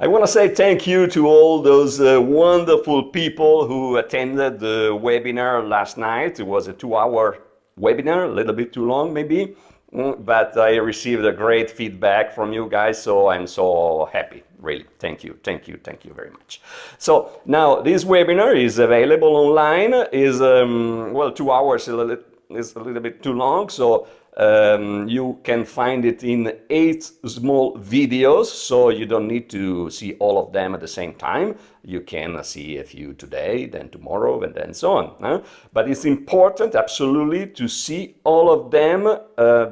I want to say thank you to all those wonderful people who attended the webinar last night. It was a 2-hour webinar, a little bit too long maybe, but I received a great feedback from you guys, so I'm so happy. Really, thank you very much. So now this webinar is available online. Is well, 2 hours is a little bit too long, so you can find it in 8 small videos, so you don't need to see all of them at the same time. You can see a few today, then tomorrow, and then so on. But it's important, absolutely, to see all of them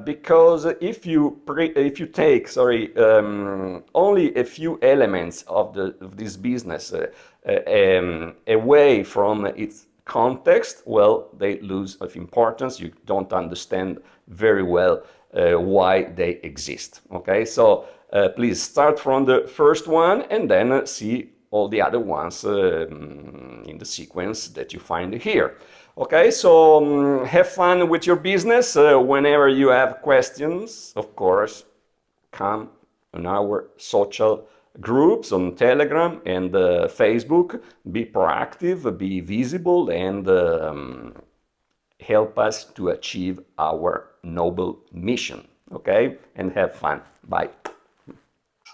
because if you take, only a few elements of this business away from its context, well, they lose of importance. You don't understand very well why they exist. Okay, so please start from the first one and then see all the other ones in the sequence that you find here. Okay, so have fun with your business. Whenever you have questions, of course, come on our social groups on Telegram and Facebook. Be proactive, be visible, and help us to achieve our noble mission. Okay, and have fun. Bye.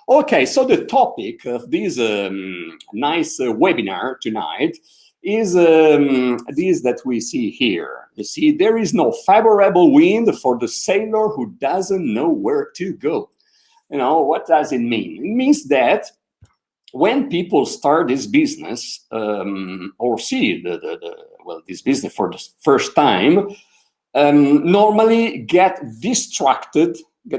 Okay, so the topic of this nice webinar tonight is this that we see here. You see, there is no favorable wind for the sailor who doesn't know where to go. You know, what does it mean? It means that when people start this business or see this business for the first time, normally get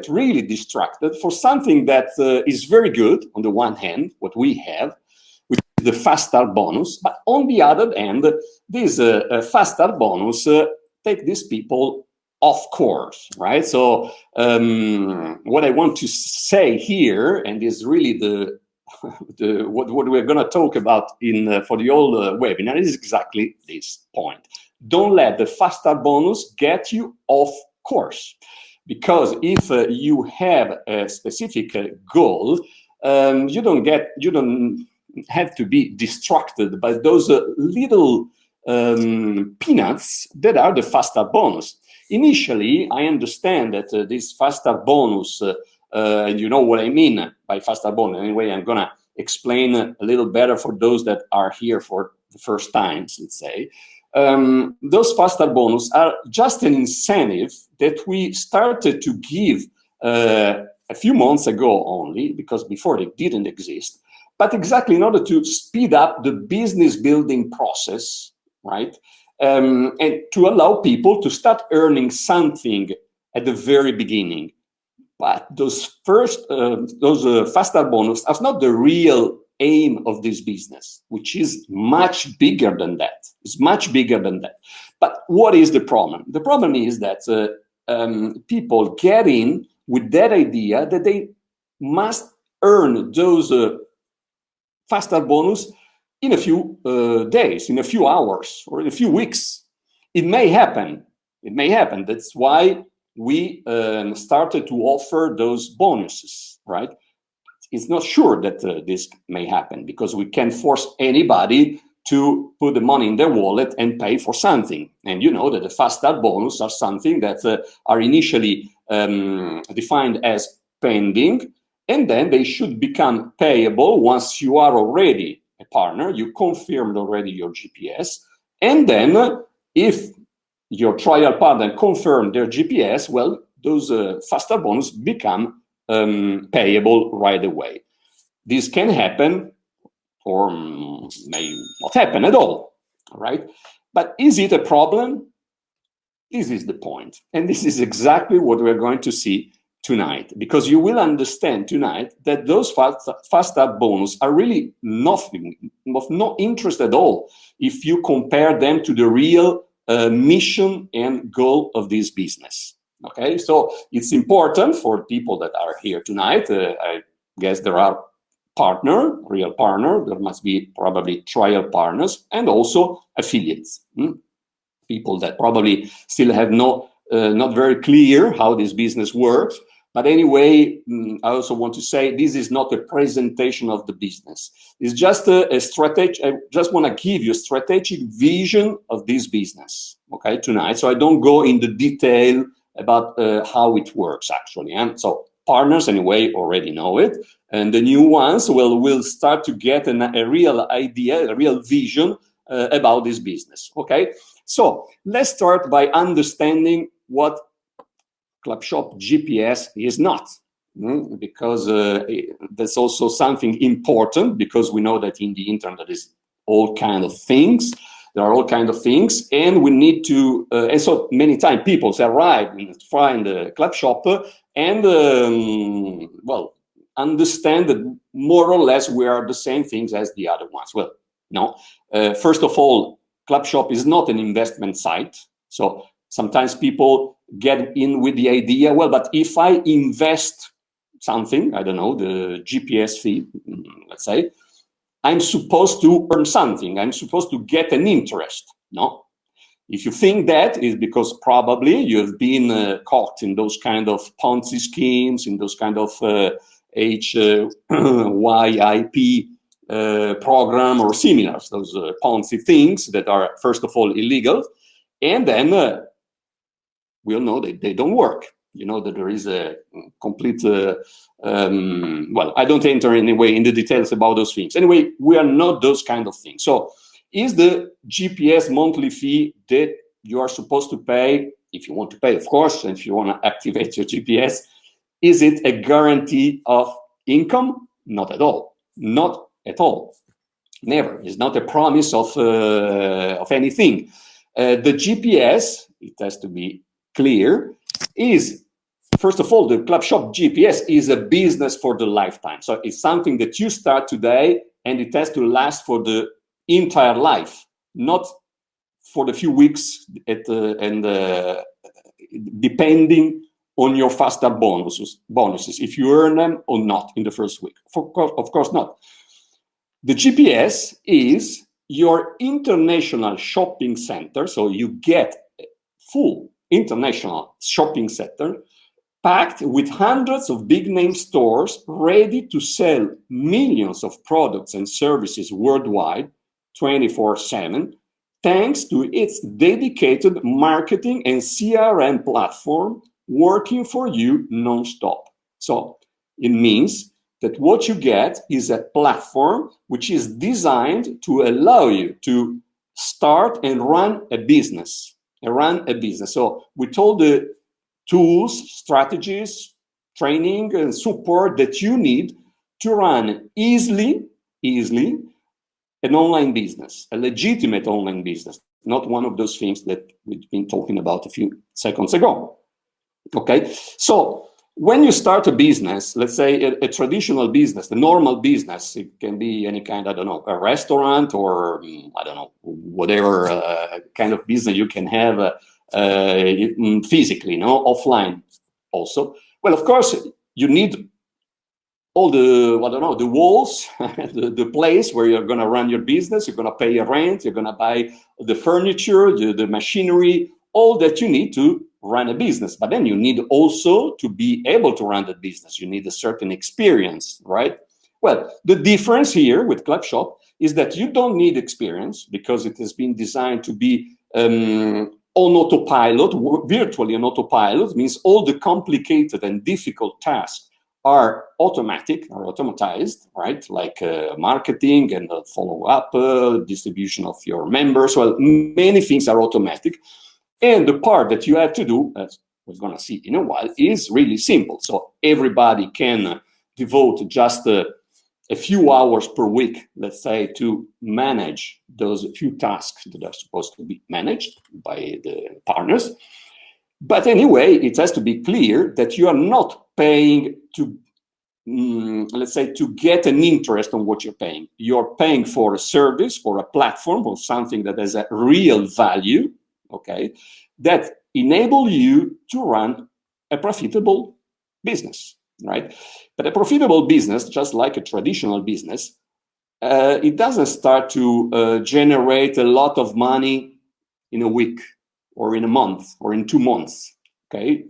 really distracted for something that is very good on the one hand, what we have, which is the fast start bonus, but on the other hand, this fast start bonus take these people off course, right? So what I want to say here, and is really what we're going to talk about for the whole webinar, is exactly this point. Don't let the fast start bonus get you off course, because if you have a specific goal, you don't have to be distracted by those little peanuts that are the fast start bonus. Initially, I understand that this fast start bonus, and you know what I mean by fast start bonus. Anyway, I'm gonna explain a little better for those that are here for the first time, let's say. Those fast start bonus are just an incentive that we started to give a few months ago only, because before they didn't exist, but exactly in order to speed up the business building process, right? And to allow people to start earning something at the very beginning. But those fast start bonus are not the real aim of this business, which is much bigger than that. It's much bigger than that. But what is the problem? The problem is that people get in with that idea that they must earn those fast start bonus in a few days, in a few hours, or in a few weeks. It may happen. It may happen. That's why we started to offer those bonuses, right? It's not sure that this may happen, because we can't force anybody to put the money in their wallet and pay for something. And you know that the fast start bonus are something that are initially defined as pending, and then they should become payable once you are already a partner, you confirmed already your GPS, and then if your trial partner confirmed their GPS, well, those fast start bonus become payable right away. This can happen or may not happen at all, right? But is it a problem? This is the point. And this is exactly what we're going to see tonight, because you will understand tonight that those fast start bonus are really nothing, of no interest at all if you compare them to the real mission and goal of this business. Okay, so it's important for people that are here tonight. I guess there are real partner, there must be probably trial partners, and also affiliates. People that probably still have not very clear how this business works, But anyway, I also want to say this is not a presentation of the business. It's just a strategy. I just want to give you a strategic vision of this business, okay, tonight. So I don't go into detail about how it works actually. And so partners anyway already know it, and the new ones will start to get a real idea, a real vision about this business, okay? So let's start by understanding what Clubshop GPS is not, because that's also something important, because we know that in the internet is all kind of things. There are all kind of things, and we need to, and so many times people arrive and find the Clubshop and, well, understand that more or less we are the same things as the other ones. Well, no. First of all, Clubshop is not an investment site. So sometimes people get in with the idea, well, but if I invest something, I don't know, the GPS fee, let's say, I'm supposed to earn something. I'm supposed to get an interest. No. If you think that, is because probably you've been caught in those kind of Ponzi schemes, in those kind of HYIP program or similar, those Ponzi things that are, first of all, illegal, and then we all know that they don't work. You know that there is a complete, well, I don't enter anyway in the details about those things. Anyway, we are not those kind of things. So is the GPS monthly fee that you are supposed to pay, if you want to pay, of course, and if you want to activate your GPS, is it a guarantee of income? Not at all. Not at all. Never. It's not a promise of anything. The GPS, it has to be clear, is, first of all, the Clubshop GPS is a business for the lifetime. So it's something that you start today and it has to last for the entire life, not for the few weeks depending on your faster bonuses, if you earn them or not in the first week. Of course not. The GPS is your international shopping center, so you get a full international shopping center packed with hundreds of big name stores ready to sell millions of products and services worldwide 24/7, thanks to its dedicated marketing and CRM platform working for you non-stop. So it means that what you get is a platform which is designed to allow you to start and run a business. So with all the tools, strategies, training, and support that you need to run easily an online business, a legitimate online business, not one of those things that we've been talking about a few seconds ago. Okay, so when you start a business, let's say a traditional business, the normal business, it can be any kind, I don't know, a restaurant or, I don't know, whatever kind of business you can have physically, offline also. Well, of course, you need all the, I don't know, the walls, the place where you're going to run your business, you're going to pay your rent, you're going to buy the furniture, the machinery, all that you need to run a business. But then you need also to be able to run the business. You need a certain experience, right? Well, the difference here with Clubshop is that you don't need experience because it has been designed to be on autopilot, virtually on autopilot, means all the complicated and difficult tasks are automatized, right? Like marketing and follow-up, distribution of your members. Well, many things are automatic. And the part that you have to do, as we're going to see in a while, is really simple. So everybody can devote just a few hours per week, let's say, to manage those few tasks that are supposed to be managed by the partners. But anyway, it has to be clear that you are not paying to, let's say, to get an interest on what you're paying. You're paying for a service, for a platform, or something that has a real value, okay, that enable you to run a profitable business, right? But a profitable business, just like a traditional business, it doesn't start to generate a lot of money in a week or in a month or in 2 months, okay?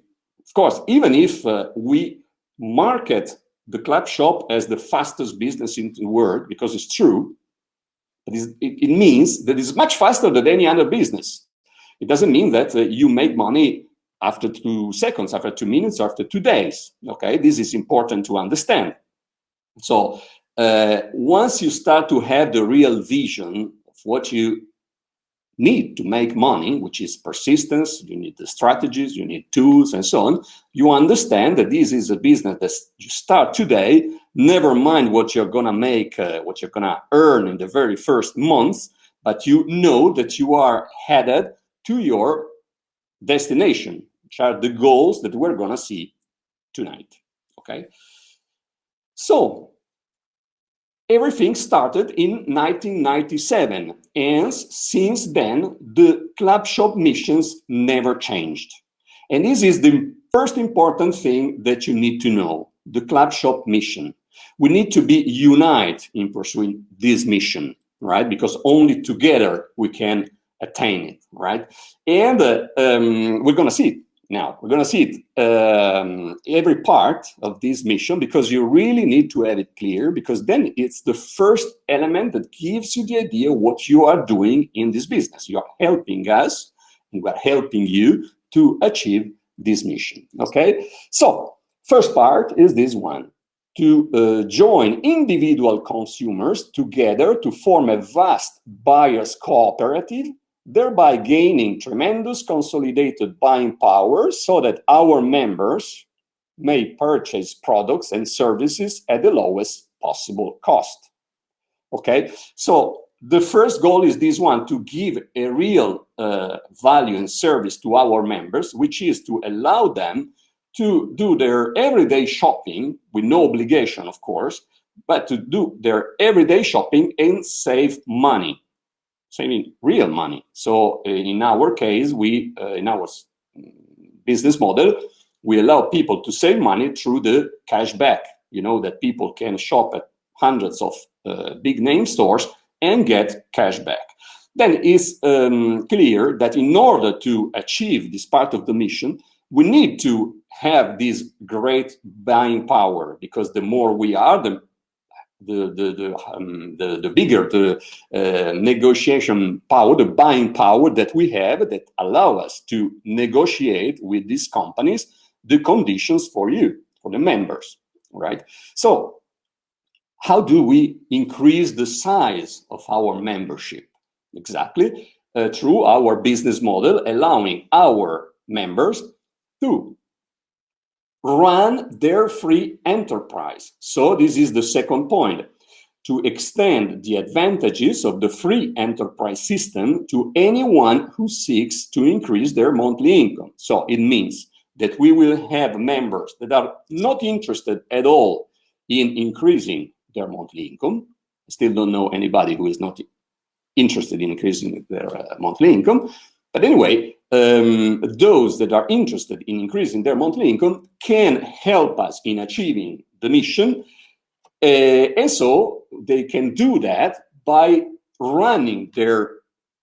Of course, even if we market the club shop as the fastest business in the world, because it's true, it means that it's much faster than any other business. It doesn't mean that you make money after 2 seconds, after 2 minutes, after 2 days. Okay, this is important to understand. So once you start to have the real vision of what you need to make money, which is persistence, you need the strategies, you need tools, and so on, you understand that this is a business that you start today, never mind what you're gonna make, what you're gonna earn in the very first months, but you know that you are headed to your destination, which are the goals that we're gonna see tonight, okay? So, everything started in 1997, and since then, the club shop missions never changed. And this is the first important thing that you need to know, the club shop mission. We need to be united in pursuing this mission, right? Because only together we can attain it, right? And we're gonna see it. Now, we're going to see it, every part of this mission, because you really need to have it clear, because then it's the first element that gives you the idea what you are doing in this business. You are helping us, and we're helping you to achieve this mission, okay? So, first part is this one, to join individual consumers together to form a vast buyers cooperative, thereby gaining tremendous consolidated buying power so that our members may purchase products and services at the lowest possible cost. Okay, so the first goal is this one, to give a real value and service to our members, which is to allow them to do their everyday shopping with no obligation, of course, but to do their everyday shopping and save money. Saving real money. So in our case, in our business model, we allow people to save money through the cashback. You know that people can shop at hundreds of big name stores and get cashback. Then it's clear that in order to achieve this part of the mission, we need to have this great buying power, because the more we are, the bigger the negotiation power, the buying power that we have, that allow us to negotiate with these companies the conditions for you, for the members, right? So how do we increase the size of our membership? Exactly through our business model, allowing our members to run their free enterprise. So this is the second point, to extend the advantages of the free enterprise system to anyone who seeks to increase their monthly income. So it means that we will have members that are not interested at all in increasing their monthly income. I still don't know anybody who is not interested in increasing their monthly income. But anyway, those that are interested in increasing their monthly income can help us in achieving the mission. And so they can do that by running their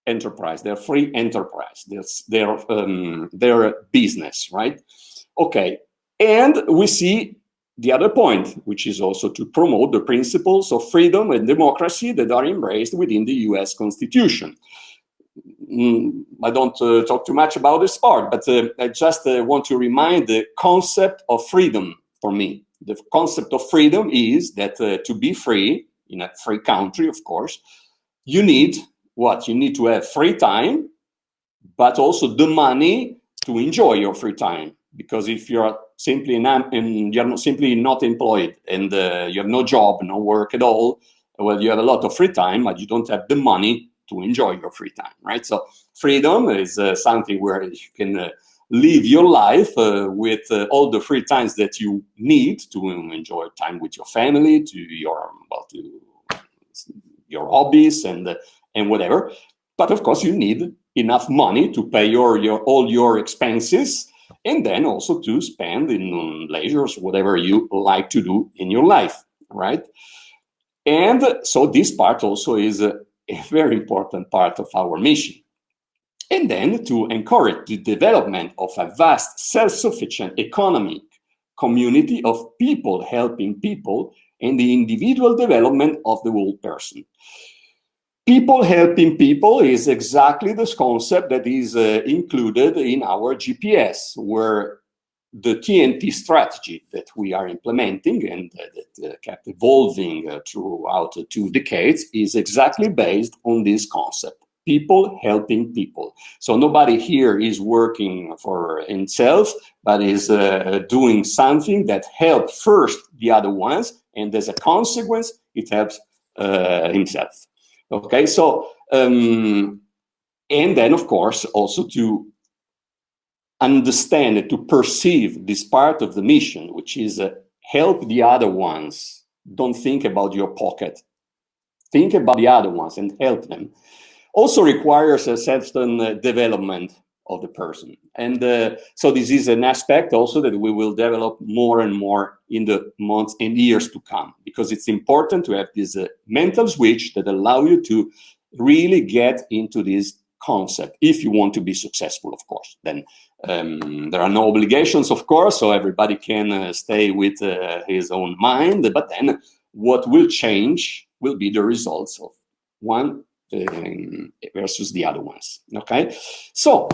enterprise, their free enterprise, their business, right? Okay, and we see the other point, which is also to promote the principles of freedom and democracy that are embraced within the US Constitution. I don't talk too much about this part, but I just want to remind the concept of freedom for me. The concept of freedom is that to be free, in a free country, of course, you need what? You need to have free time, but also the money to enjoy your free time. Because if you're simply not employed and you have no job, no work at all, well, you have a lot of free time, but you don't have the money to enjoy your free time, right? So freedom is something where you can live your life with all the free times that you need to enjoy time with your family, to your hobbies and whatever. But of course, you need enough money to pay all your expenses, and then also to spend in leisures, whatever you like to do in your life, right? And so this part also is a very important part of our mission. and then to encourage the development of a vast self-sufficient economic community of people helping people and the individual development of the whole person. People helping people is exactly this concept that is included in our GPS, where the TNT strategy that we are implementing and that kept evolving throughout 2 decades is exactly based on this concept. People helping people. So nobody here is working for himself, but is doing something that helps first the other ones, and as a consequence, it helps himself. Okay, so, and then of course, also to understand, to perceive this part of the mission, which is help the other ones. Don't think about your pocket. Think about the other ones and help them. Also requires a certain development of the person. And so this is an aspect also that we will develop more and more in the months and years to come, because it's important to have this mental switch that allow you to really get into this concept if you want to be successful, of course. Then there are no obligations, of course, so everybody can stay with his own mind, but then what will change will be the results of one versus the other ones. Okay, so